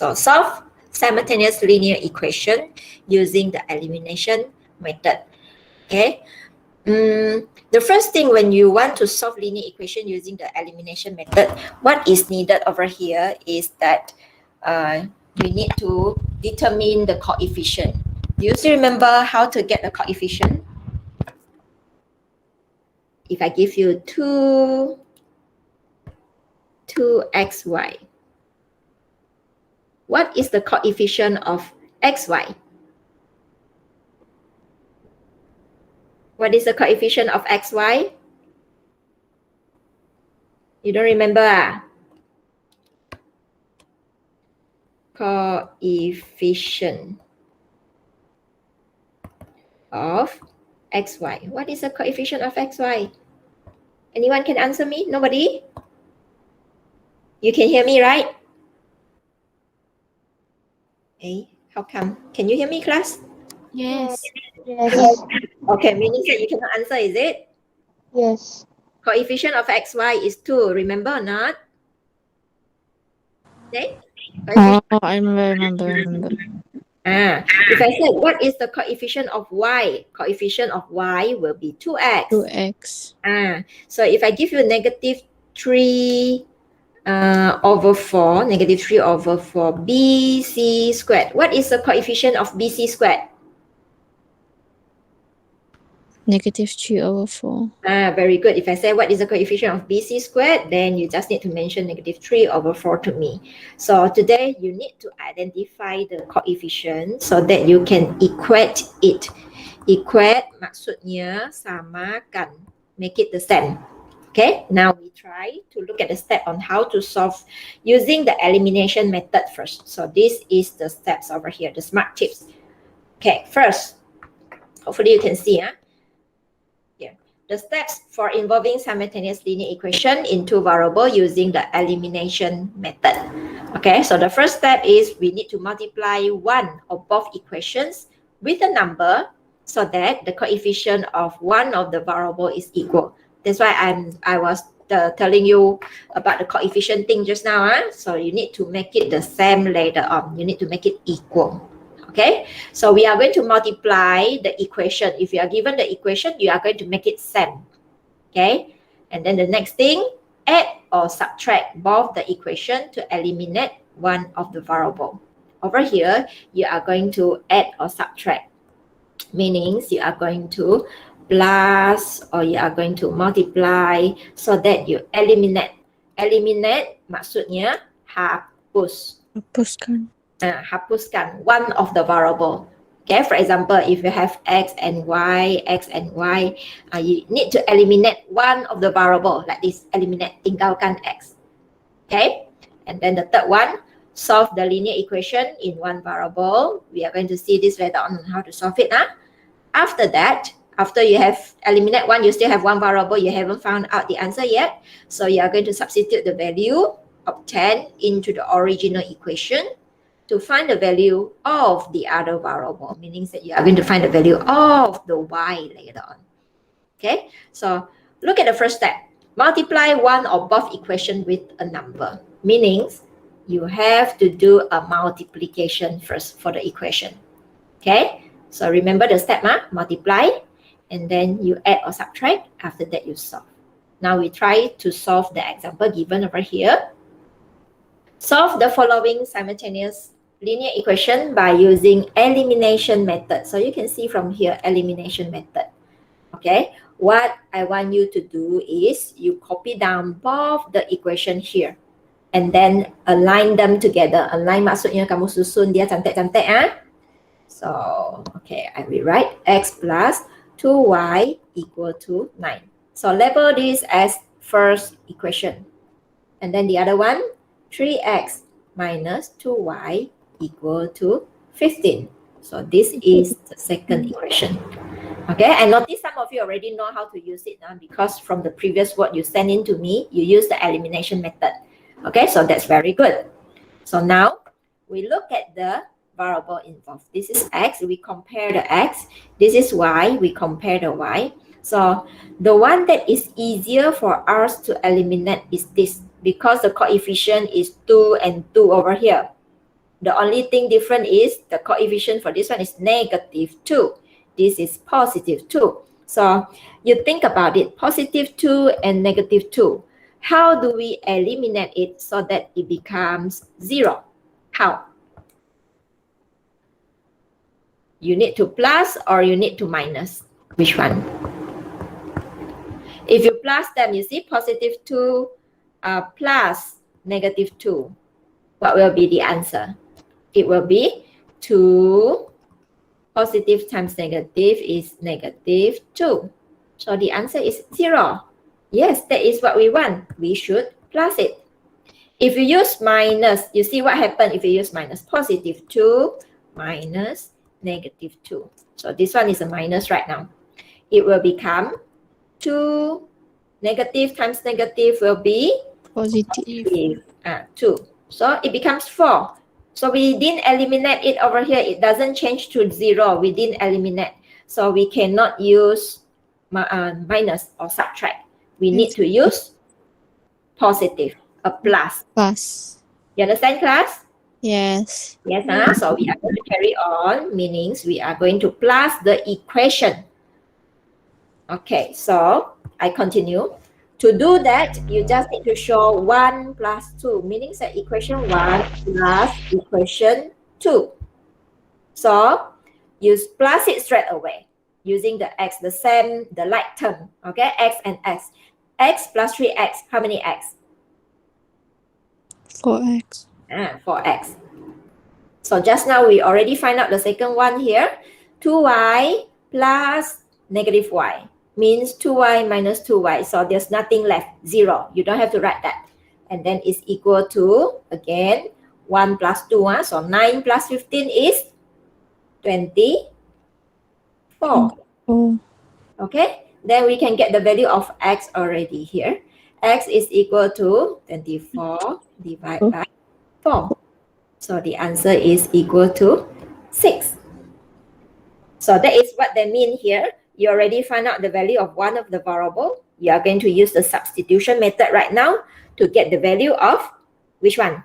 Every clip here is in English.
So solve simultaneous linear equation using the elimination method. Okay. The first thing when you want to solve linear equation using the elimination method, what is needed over here is that we need to determine the coefficient. Do you still remember how to get the coefficient? If I give you 2xy, what is the coefficient of xy? What is the coefficient of xy? You don't remember? Coefficient of xy. What is the coefficient of xy? Anyone can answer me? Nobody? You can hear me, right? Hey, how come? Can you hear me, class? Yes. Yes. Okay, meaning that you cannot answer, is it? Yes. Coefficient of xy is 2. Remember or not? Okay? Oh, I remember. If I said, what is the coefficient of y? Coefficient of y will be 2x. 2x. So if I give you negative 3 over 4, negative 3 over 4, bc squared. What is the coefficient of bc squared? Negative 3 over 4. Very good. If I say what is the coefficient of bc squared, then you just need to mention negative 3 over 4 to me. So today you need to identify the coefficient so that you can equate it. Equate maksudnya samakan. Make it the same. Okay, now we try to look at the step on how to solve using the elimination method first. So this is the steps over here, the smart tips. Okay, first, hopefully you can see. The steps for involving simultaneous linear equation in two variables using the elimination method. Okay, so the first step is we need to multiply one or both equations with a number so that the coefficient of one of the variable is equal. That's why I was telling you about the coefficient thing just now. So you need to make it the same later on. You need to make it equal. Okay, so we are going to multiply the equation. If you are given the equation, you are going to make it same. Okay, and then the next thing, add or subtract both the equation to eliminate one of the variable. Over here, you are going to add or subtract. Meanings you are going to plus or you are going to multiply so that you eliminate. Eliminate maksudnya hapus. Hapuskan. Hapuskan one of the variable. Okay, for example, if you have x and y, you need to eliminate one of the variable like this. Eliminate, tinggalkan x. Okay, and then the third one, solve the linear equation in one variable. We are going to see this later on how to solve it. After that, after you have eliminate one, you still have one variable. You haven't found out the answer yet. So you are going to substitute the value obtained into the original equation to find the value of the other variable, meaning that you are going to find the value of the y later on. Okay, so look at the first step. Multiply one or both equation with a number, meaning you have to do a multiplication first for the equation. Okay, so remember the step, multiply, and then you add or subtract. After that, you solve. Now we try to solve the example given over here. Solve the following simultaneous linear equation by using elimination method. So you can see from here, elimination method. Okay, what I want you to do is you copy down both the equation here and then align them together. Align maksudnya kamu susun dia cantik-cantik. So, okay, I will write x plus 2y equal to 9. So label this as first equation. And then the other one, 3x minus 2y equal to 15. So this is the second equation. Okay, and notice some of you already know how to use it now because from the previous word you sent in to me, you use the elimination method. Okay, so that's very good. So now we look at the variable involved. This is x, we compare the x. This is y, we compare the y. So the one that is easier for us to eliminate is this because the coefficient is 2 and 2 over here. The only thing different is the coefficient for this one is negative 2. This is positive 2. So you think about it, positive 2 and negative 2. How do we eliminate it so that it becomes 0? How? You need to plus or you need to minus? Which one? If you plus them, you see positive 2 plus negative 2. What will be the answer? It will be 2 positive times negative is negative 2. So the answer is 0. Yes, that is what we want. We should plus it. If you use minus, you see what happened if you use minus. Positive 2 minus negative 2. So this one is a minus right now. It will become 2 negative times negative will be Positive. 2. So it becomes 4. So we didn't eliminate it over here. It doesn't change to 0. We didn't eliminate. So we cannot use minus or subtract. We need to use positive, a plus. Plus. You understand, class? Yes. Yes, so we are going to carry on, meaning we are going to plus the equation. Okay, so I continue. To do that, you just need to show 1 plus 2, meaning that equation 1 plus equation 2. So you plus it straight away using the x, the like term, okay? X and x. X plus 3x, how many x? 4x. 4x. So just now we already find out the second one here. 2y plus negative y means 2y minus 2y. So there's nothing left, 0. You don't have to write that. And then it's equal to, again, 1 plus 2. So 9 plus 15 is 24. Oh. Okay, then we can get the value of x already here. X is equal to 24 divided by 4. So the answer is equal to 6. So that is what they mean here. You already find out the value of one of the variable. You are going to use the substitution method right now to get the value of which one?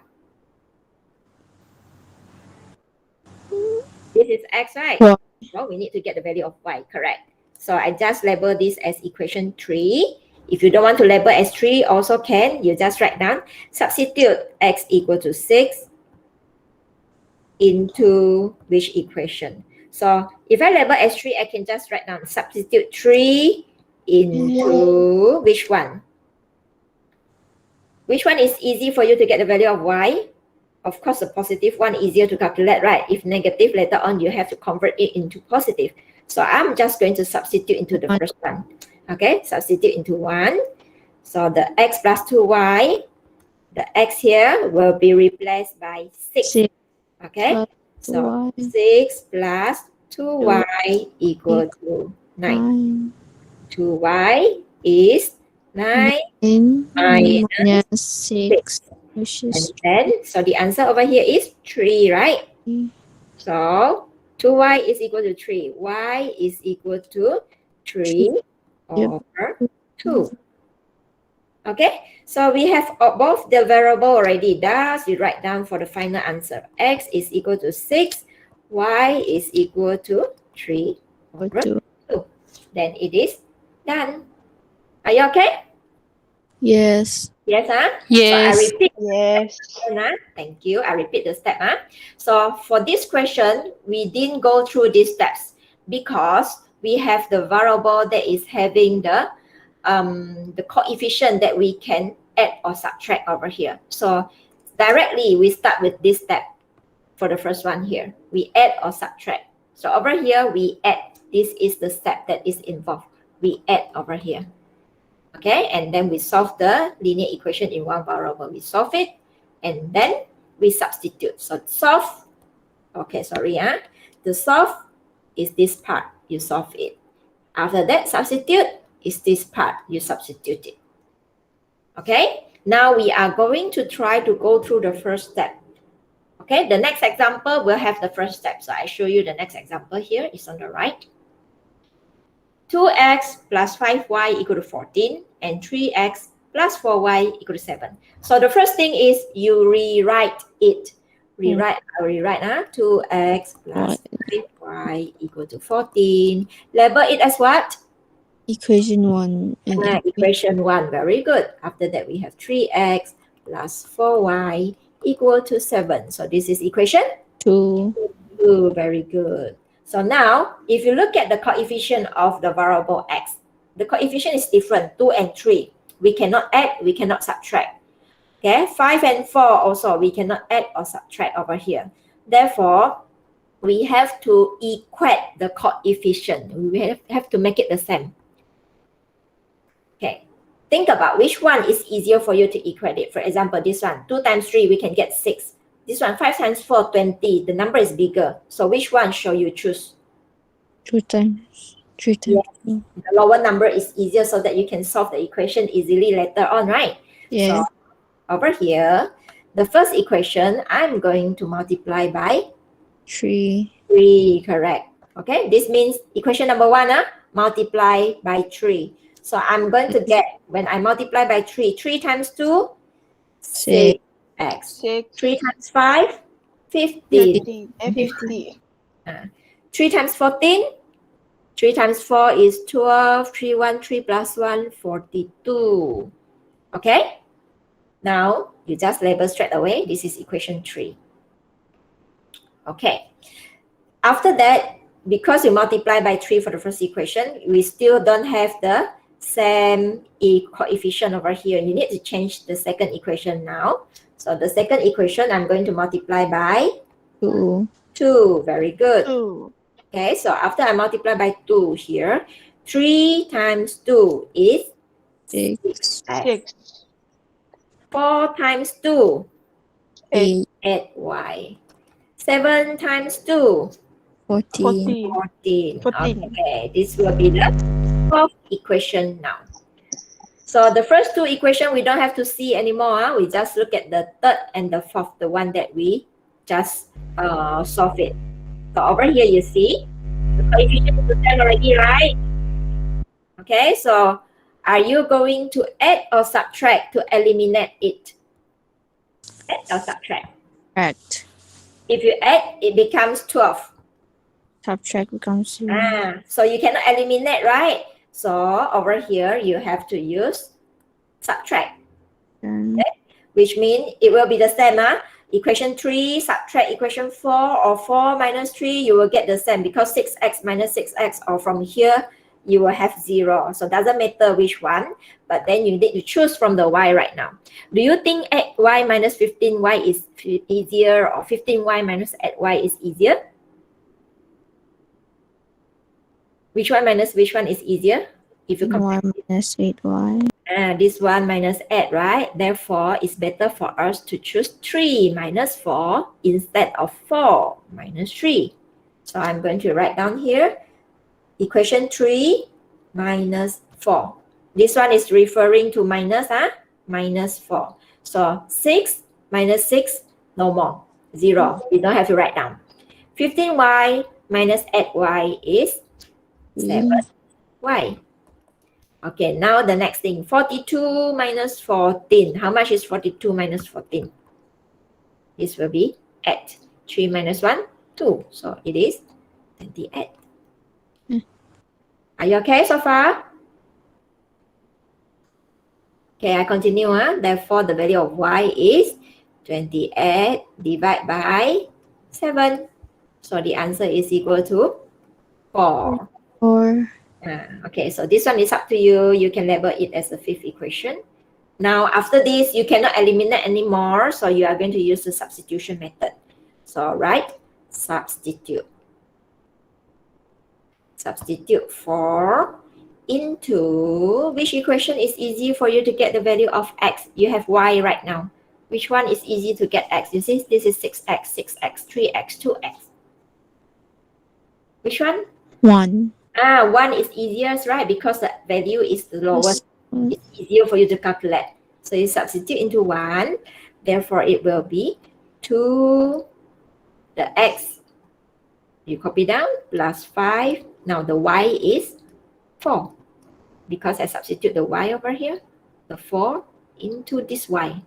This is x, right? Yeah. Well, we need to get the value of y, correct. So I just label this as equation 3. If you don't want to label as 3, also can. You just write down, substitute x equal to 6 into which equation? So if I label as 3, I can just write down, substitute 3 into which one? Which one is easy for you to get the value of y? Of course, the positive one easier to calculate, right? If negative, later on, you have to convert it into positive. So I'm just going to substitute into the first one. Okay, substitute into 1. So the x plus 2y, the x here will be replaced by 6. Okay, so 6 plus 2y equal to 9. 2y is 9 minus 6. Which and is then, so the answer over here is 3, right? So 2y is equal to 3. Y is equal to 3 over 2. Okay, so we have both the variable already. Thus, you write down for the final answer. X is equal to 6. Y is equal to 3 over 2. Then it is done. Are you okay? Yes. Yes, Yes. So I repeat. Yes. Thank you. I repeat the step. So for this question, we didn't go through these steps because we have the variable that is having the coefficient that we can add or subtract over here. So directly we start with this step for the first one here. We add or subtract. So over here we add. This is the step that is involved. We add over here. Okay, and then we solve the linear equation in one variable. We solve it and then we substitute. So solve, okay, sorry, the solve is this part, you solve it. After that, substitute is this part, you substitute it. Okay, now we are going to try to go through the first step. Okay, the next example will have the first step. So I show you the next example here, it's on the right. 2x plus 5y equal to 14 and 3x plus 4y equal to 7. So the first thing is you rewrite it. I'll rewrite 2x plus 5y equal to 14. Label it as what? Equation 1 and Equation 1. Very good. After that, we have 3x plus 4y equal to 7. So this is equation 2. 2. Very good. So now, if you look at the coefficient of the variable x, the coefficient is different, 2 and 3. We cannot add, we cannot subtract. Okay, 5 and 4 also, we cannot add or subtract over here. Therefore, we have to equate the coefficient. We have to make it the same. Okay, think about which one is easier for you to equate it. For example, this one, 2 times 3, we can get 6. This one, 5 times 4, 20. The number is bigger. So which one shall you choose? 2 times 3 times 2. The lower number is easier so that you can solve the equation easily later on, right? Yes. So over here, the first equation, I'm going to multiply by 3. 3, correct. Okay, this means equation number 1, multiply by 3. So I'm going to get, when I multiply by 3, 3 times 2, 6x. 3 times 5, 15. 50. 3 times 14, 3 times 4 is 12, 3, 1, 3 plus 1, 42. Okay? Now, you just label straight away. This is equation 3. Okay. After that, because you multiply by 3 for the first equation, we still don't have the same coefficient over here. You need to change the second equation now. So the second equation, I'm going to multiply by 2. 2. Very good. 2. Okay, so after I multiply by 2 here, 3 times 2 is 6. 6. 4 times 2, 8. 8y. 7 times 2, 14. 14. 14. Okay, this will be the fourth equation now. So the first two equations we don't have to see anymore. We just look at the third and the fourth, the one that we just solve it. So over here you see the coefficient is the same already, right? Okay, so are you going to add or subtract to eliminate it? Add or subtract? Subtract. If you add, it becomes 12. Subtract becomes 0. So you cannot eliminate, right? So over here, you have to use subtract, which means it will be the same. Equation 3, subtract equation 4, or 4 minus 3, you will get the same because 6x minus 6x, or from here, you will have 0. So it doesn't matter which one, but then you need to choose from the y right now. Do you think 8y minus 15y is easier, or 15y minus 8y is easier? Which one minus which one is easier? If you compare 1 minus 8y. this one minus 8, right? Therefore, it's better for us to choose 3 minus 4 instead of 4 minus 3. So I'm going to write down here, equation 3 minus 4. This one is referring to minus, minus 4. So 6 minus 6, no more, 0. You don't have to write down. 15y minus 8y is 7y. Okay, now the next thing, 42 minus 14. How much is 42 minus 14? This will be 8. 3 minus 1, 2. So it is 28. Are you okay so far? Okay, I continue. Therefore, the value of y is 28 divided by 7. So the answer is equal to 4. 4. Okay, so this one is up to you. You can label it as the fifth equation. Now, after this, you cannot eliminate anymore. So you are going to use the substitution method. So write substitute. Substitute 4 into, which equation is easy for you to get the value of x? You have y right now. Which one is easy to get x? You see, this is 6x, 6x, 3x, 2x. Which one? 1. 1 is easiest, right? Because the value is the lowest. It's easier for you to calculate. So you substitute into 1. Therefore, it will be 2, the x, you copy down, plus 5. Now the y is 4. Because I substitute the y over here, the 4 into this y.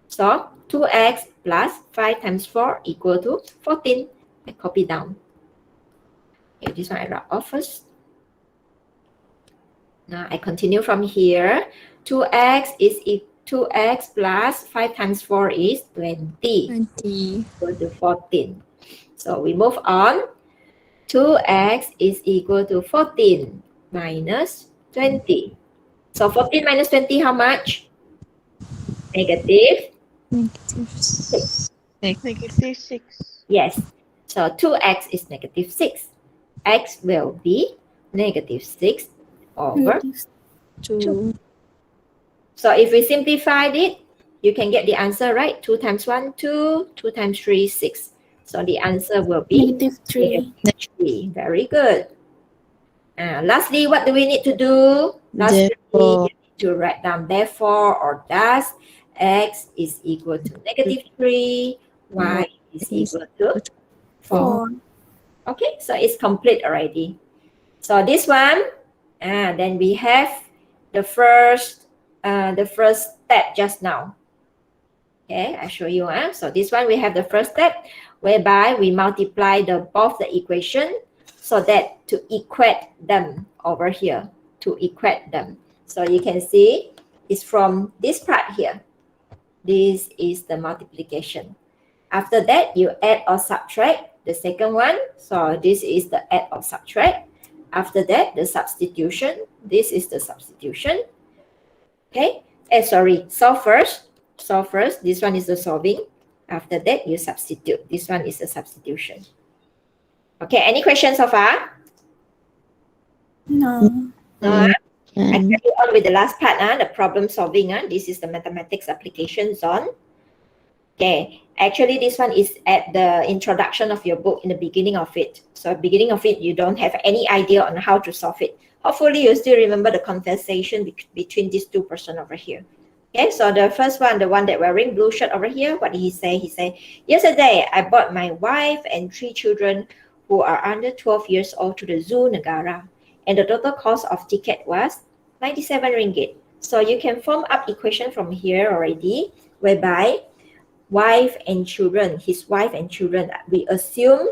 So 2x plus 5 times 4 equal to 14. I copy down. Okay, this one I write off first. Now I continue from here. 2x plus 5 times 4 is 20. 20. Equal to 14. So we move on. 2x is equal to 14 minus 20. So 14 minus 20, how much? Negative. Negative 6. Negative 6. Yes. So 2x is negative 6. X will be negative 6 over 2. So if we simplified it, you can get the answer, right? 2 times 1, 2. 2 times 3, 6. So the answer will be Negative 3. negative 3. Very good. Lastly, what do we need to do? Lastly, Therefore, you need to write down therefore or thus x is equal to negative 3, y is equal to 4. Okay, so it's complete already. So this one, then we have the first step just now. Okay, I show you. So this one we have the first step whereby we multiply both the equation so that to equate them over here, to equate them. So you can see it's from this part here. This is the multiplication. After that, you add or subtract the second one. So this is the add or subtract. After that, the substitution. This is the substitution. Okay, solve first. Solve first. This one is the solving. After that, you substitute. This one is the substitution. Okay, any questions so far? no. No. I carry on with the last part, the problem solving. This is the mathematics application zone. Okay, actually this one is at the introduction of your book in the beginning of it. So beginning of it, you don't have any idea on how to solve it. Hopefully you still remember the conversation between these two persons over here. Okay, so the first one, the one that wearing blue shirt over here, what did he say? He said, yesterday I brought my wife and 3 children who are under 12 years old to the Zoo Nagara. And the total cost of ticket was 97 ringgit. So you can form up equation from here already, whereby wife and children, his wife and children, we assume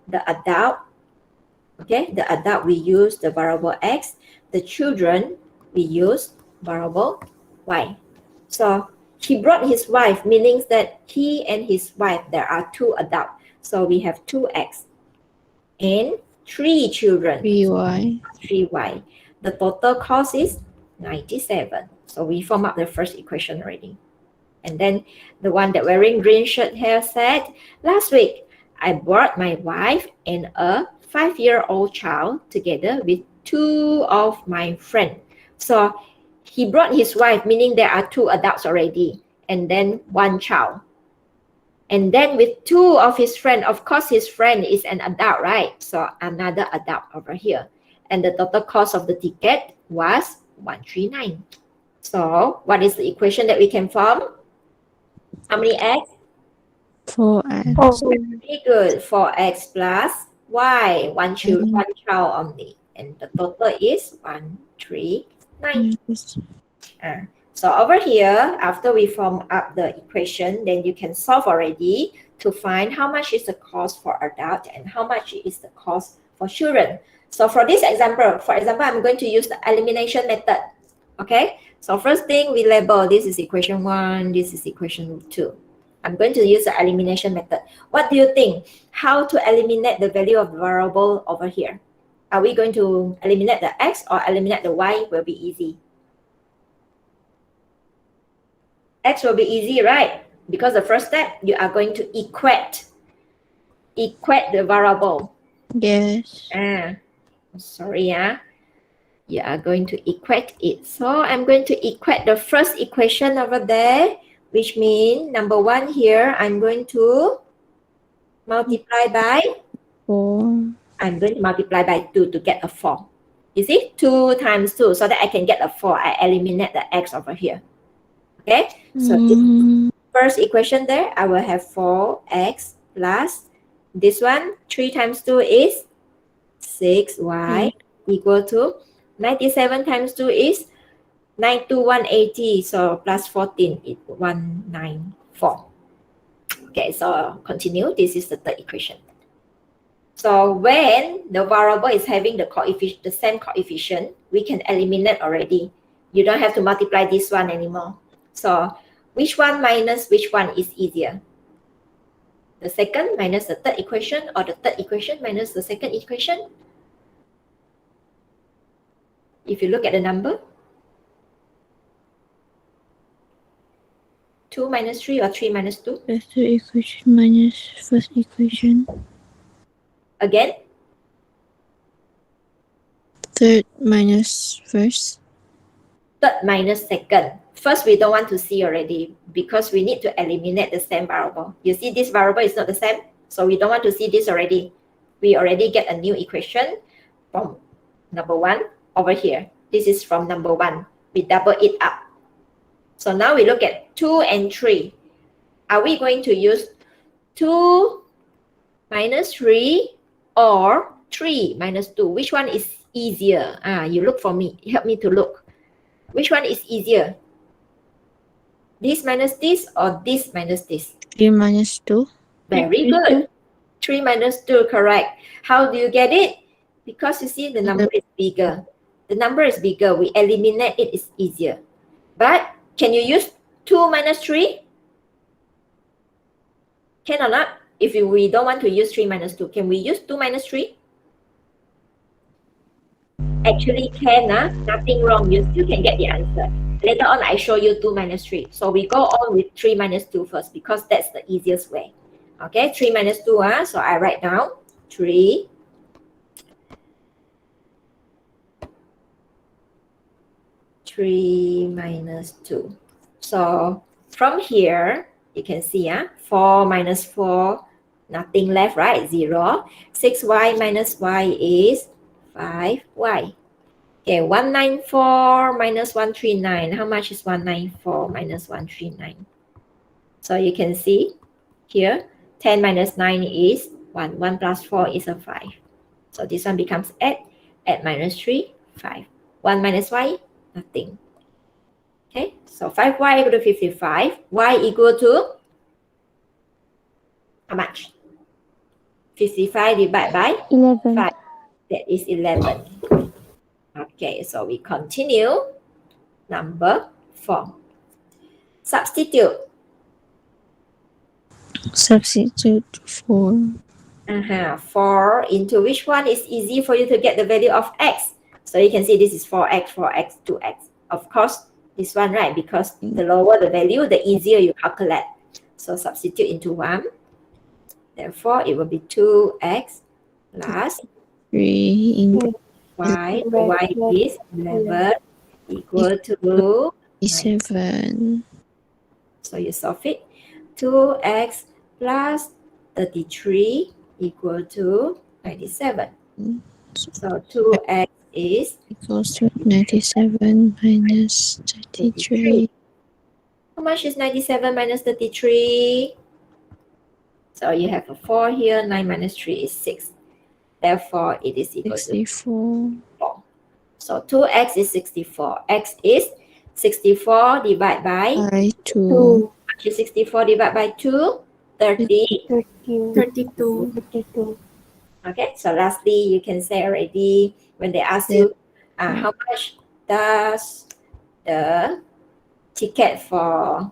the adult, okay, the adult we use the variable x, the children we use variable y. So he brought his wife, meaning that he and his wife, there are 2 adults. So we have 2x and 3 children. 3y. 3y. The total cost is 97. So we form up the first equation already. And then the one that wearing green shirt here said, last week, I brought my wife and a 5-year-old child together with 2 of my friends. So he brought his wife, meaning there are 2 adults already, and then 1 child. And then with 2 of his friends, of course, his friend is an adult, right? So another adult over here. And the total cost of the ticket was 139. So what is the equation that we can form? How many x? 4x. Very good. 4x plus y. One child only. And the total is 139. So over here, after we form up the equation, then you can solve already to find how much is the cost for adult and how much is the cost for children. So for this example, I'm going to use the elimination method. Okay, so first thing we label, this is equation 1, this is equation 2. I'm going to use the elimination method. What do you think? How to eliminate the value of the variable over here? Are we going to eliminate the x or eliminate the y? Will be easy. X will be easy, right? Because the first step, you are going to equate the variable. Yes. Sorry, you are going to equate it. So I'm going to equate the first equation over there, which means number 1 here, I'm going to multiply by 4. I'm going to multiply by 2 to get a 4. You see, 2 times 2, so that I can get a 4. I eliminate the x over here. Okay, so this first equation there, I will have 4x plus this one, 3 times 2 is 6y equal to 97 times 2 is 92180. So plus 14 is 194. 4. Okay, so continue. This is the third equation. So when the variable is having the same coefficient, we can eliminate already. You don't have to multiply this one anymore. So which one minus which one is easier? The second minus the third equation, or the third equation minus the second equation? If you look at the number, 2 minus 3 or 3 minus 2? The third equation minus first equation. Again, Third minus first. third minus second. First, we don't want to see already because we need to eliminate the same variable. You see this variable is not the same, so we don't want to see this already. We already get a new equation from number 1 over here. This is from number 1. We double it up. So now we look at 2 and 3. Are we going to use 2 minus 3 or 3 minus 2? Which one is easier? You look for me. Help me to look. Which one is easier? This minus this or this minus this? 3 minus 2. Very good. 3 minus 2, correct. How do you get it? Because you see the number is bigger. The number is bigger. We eliminate it is easier. But can you use 2 minus 3? Can or not? If we don't want to use 3 minus 2, can we use 2 minus 3? Actually can, nothing wrong. You still can get the answer. Later on, I show you 2 minus 3. So we go on with 3 minus 2 first because that's the easiest way. Okay, 3 minus 2, so I write down 3 minus 2. So from here, you can see 4 minus 4, nothing left, right? 0. 6y minus y is 5y. Okay, 194 minus 139. How much is 194 minus 139? So you can see here, 10 minus 9 is 1. 1 plus 4 is a 5. So this one becomes 8. 8 minus 3, 5. 1 minus y, nothing. Okay, so 5y equal to 55. Y equal to how much? 55 divided by 11. 5. That is 11. Okay, so we continue. Number 4. Substitute. Substitute 4. 4 into which one is easy for you to get the value of x? So you can see this is 4x, 4x, 2x. Of course, this one, right? Because the lower the value, the easier you calculate. So substitute into 1. Therefore, it will be 2x plus 3 into y. Y is 11 equal to 7. So you solve it. 2x plus 33 equal to 97. So 2x is Equals to 97 minus 33. How much is 97 minus 33? So you have a 4 here. 9 minus 3 is 6. Therefore, it is equal to 64. 4. So 2x is 64. X is 64 divided by By 2. 64 divided by 2, 30. 32. Okay, so lastly, you can say already when they ask you how much does the ticket for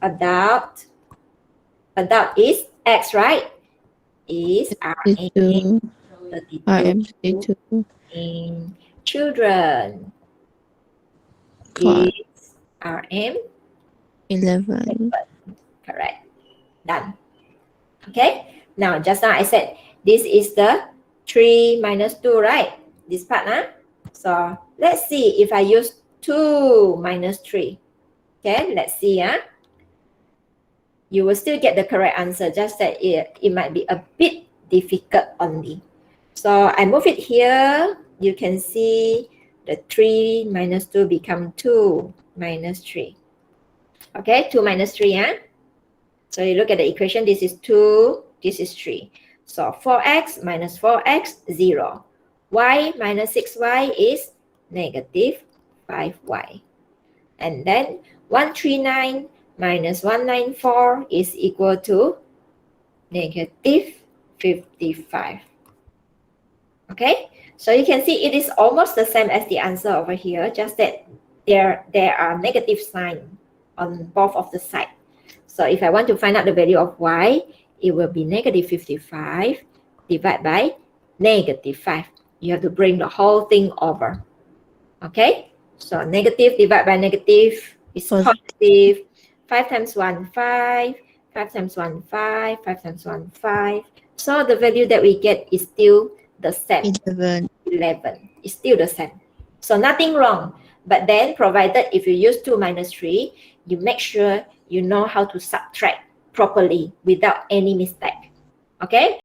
adult is X, right? Is RM 32. RM 32. in children Correct. is RM 11. Correct. Done. Okay. Now, just now I said this is the 3 minus 2, right? This part, So let's see if I use 2 minus 3. Okay, let's see. You will still get the correct answer, just that it might be a bit difficult only. So I move it here. You can see the 3 minus 2 become 2 minus 3. Okay, 2 minus 3, So you look at the equation, this is 2, this is 3. So 4x minus 4x, 0. Y minus 6y is negative 5y. And then 139 minus 194 is equal to negative 55. Okay, so you can see it is almost the same as the answer over here, just that there are negative signs on both of the sides. So if I want to find out the value of y, it will be negative 55 divided by negative 5. You have to bring the whole thing over. Okay, so negative divided by negative is positive. 5 times 1, 5. 5 times 1, 5. 5 times 1, 5. So the value that we get is still the same. 11. 11. It's still the same. So nothing wrong. But then, provided if you use 2 minus 3, you make sure you know how to subtract properly without any mistake. Okay?